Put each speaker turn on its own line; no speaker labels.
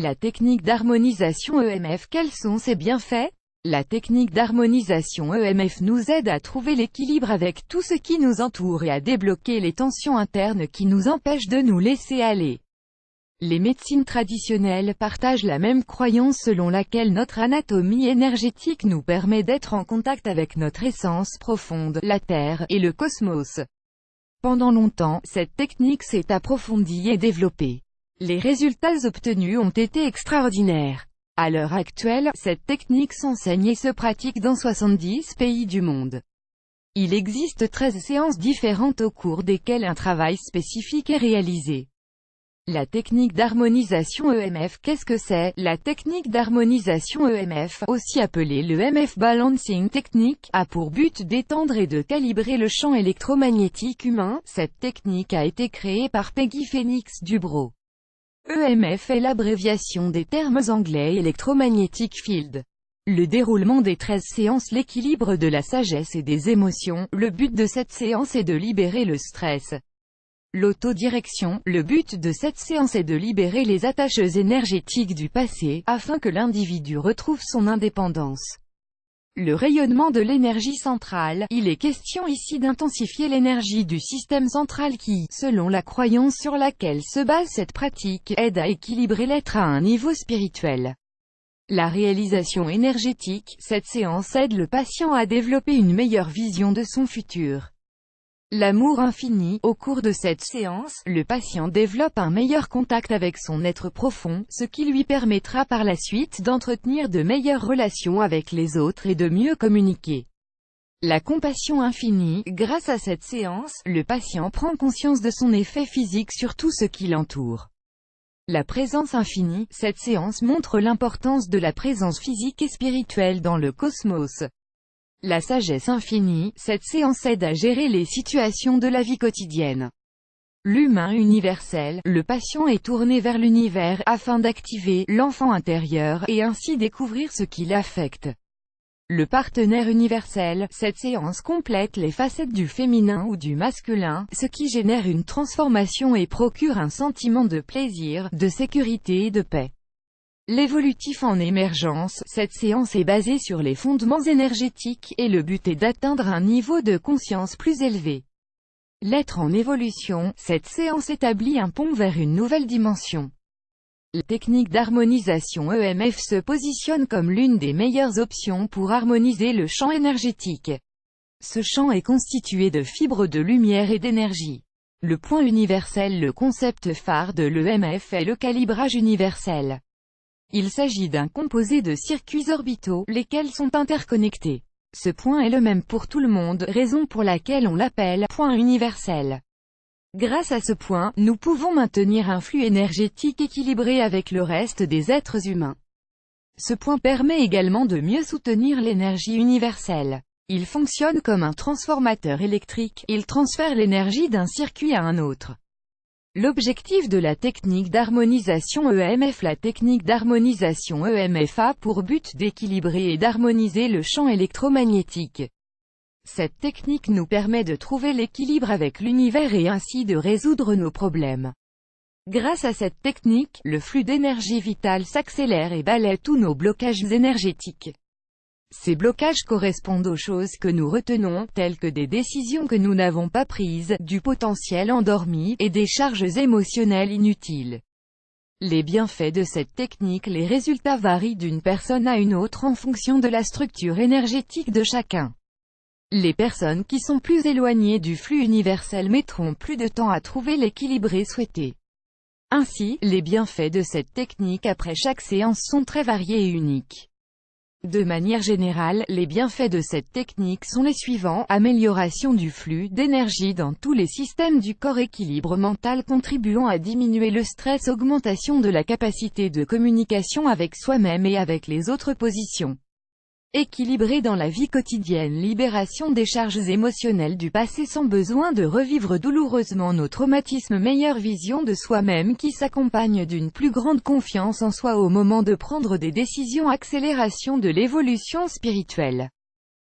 La technique d'harmonisation EMF. Quels sont ses bienfaits? La technique d'harmonisation EMF nous aide à trouver l'équilibre avec tout ce qui nous entoure et à débloquer les tensions internes qui nous empêchent de nous laisser aller. Les médecines traditionnelles partagent la même croyance selon laquelle notre anatomie énergétique nous permet d'être en contact avec notre essence profonde, la Terre, et le cosmos. Pendant longtemps, cette technique s'est approfondie et développée. Les résultats obtenus ont été extraordinaires. À l'heure actuelle, cette technique s'enseigne et se pratique dans 70 pays du monde. Il existe 13 séances différentes au cours desquelles un travail spécifique est réalisé. La technique d'harmonisation EMF. Qu'est-ce que c'est? La technique d'harmonisation EMF, aussi appelée le EMF Balancing Technique, a pour but d'étendre et de calibrer le champ électromagnétique humain. Cette technique a été créée par Peggy Phoenix Dubrow. EMF est l'abréviation des termes anglais Electromagnetic Field. Le déroulement des 13 séances, l'équilibre de la sagesse et des émotions. Le but de cette séance est de libérer le stress. L'autodirection. Le but de cette séance est de libérer les attaches énergétiques du passé, afin que l'individu retrouve son indépendance. Le rayonnement de l'énergie centrale. Il est question ici d'intensifier l'énergie du système central qui, selon la croyance sur laquelle se base cette pratique, aide à équilibrer l'être à un niveau spirituel. La réalisation énergétique. Cette séance aide le patient à développer une meilleure vision de son futur. L'amour infini. Au cours de cette séance, le patient développe un meilleur contact avec son être profond, ce qui lui permettra par la suite d'entretenir de meilleures relations avec les autres et de mieux communiquer. La compassion infinie. Grâce à cette séance, le patient prend conscience de son effet physique sur tout ce qui l'entoure. La présence infinie. Cette séance montre l'importance de la présence physique et spirituelle dans le cosmos. La sagesse infinie. Cette séance aide à gérer les situations de la vie quotidienne. L'humain universel. Le patient est tourné vers l'univers, afin d'activer l'enfant intérieur, et ainsi découvrir ce qui l'affecte. Le partenaire universel. Cette séance complète les facettes du féminin ou du masculin, ce qui génère une transformation et procure un sentiment de plaisir, de sécurité et de paix. L'évolutif en émergence. Cette séance est basée sur les fondements énergétiques, et le but est d'atteindre un niveau de conscience plus élevé. L'être en évolution. Cette séance établit un pont vers une nouvelle dimension. La technique d'harmonisation EMF se positionne comme l'une des meilleures options pour harmoniser le champ énergétique. Ce champ est constitué de fibres de lumière et d'énergie. Le point universel. Le concept phare de l'EMF est le calibrage universel. Il s'agit d'un composé de circuits orbitaux, lesquels sont interconnectés. Ce point est le même pour tout le monde, raison pour laquelle on l'appelle « point universel ». Grâce à ce point, nous pouvons maintenir un flux énergétique équilibré avec le reste des êtres humains. Ce point permet également de mieux soutenir l'énergie universelle. Il fonctionne comme un transformateur électrique, il transfère l'énergie d'un circuit à un autre. L'objectif de la technique d'harmonisation EMF. La technique d'harmonisation EMF a pour but d'équilibrer et d'harmoniser le champ électromagnétique. Cette technique nous permet de trouver l'équilibre avec l'univers et ainsi de résoudre nos problèmes. Grâce à cette technique, le flux d'énergie vitale s'accélère et balaie tous nos blocages énergétiques. Ces blocages correspondent aux choses que nous retenons, telles que des décisions que nous n'avons pas prises, du potentiel endormi, et des charges émotionnelles inutiles. Les bienfaits de cette technique. Les résultats varient d'une personne à une autre en fonction de la structure énergétique de chacun. Les personnes qui sont plus éloignées du flux universel mettront plus de temps à trouver l'équilibre souhaité. Ainsi, les bienfaits de cette technique après chaque séance sont très variés et uniques. De manière générale, les bienfaits de cette technique sont les suivants: amélioration du flux d'énergie dans tous les systèmes du corps, équilibre mental contribuant à diminuer le stress, augmentation de la capacité de communication avec soi-même et avec les autres positions. Équilibré dans la vie quotidienne, libération des charges émotionnelles du passé sans besoin de revivre douloureusement nos traumatismes, meilleure vision de soi-même qui s'accompagne d'une plus grande confiance en soi au moment de prendre des décisions, accélération de l'évolution spirituelle.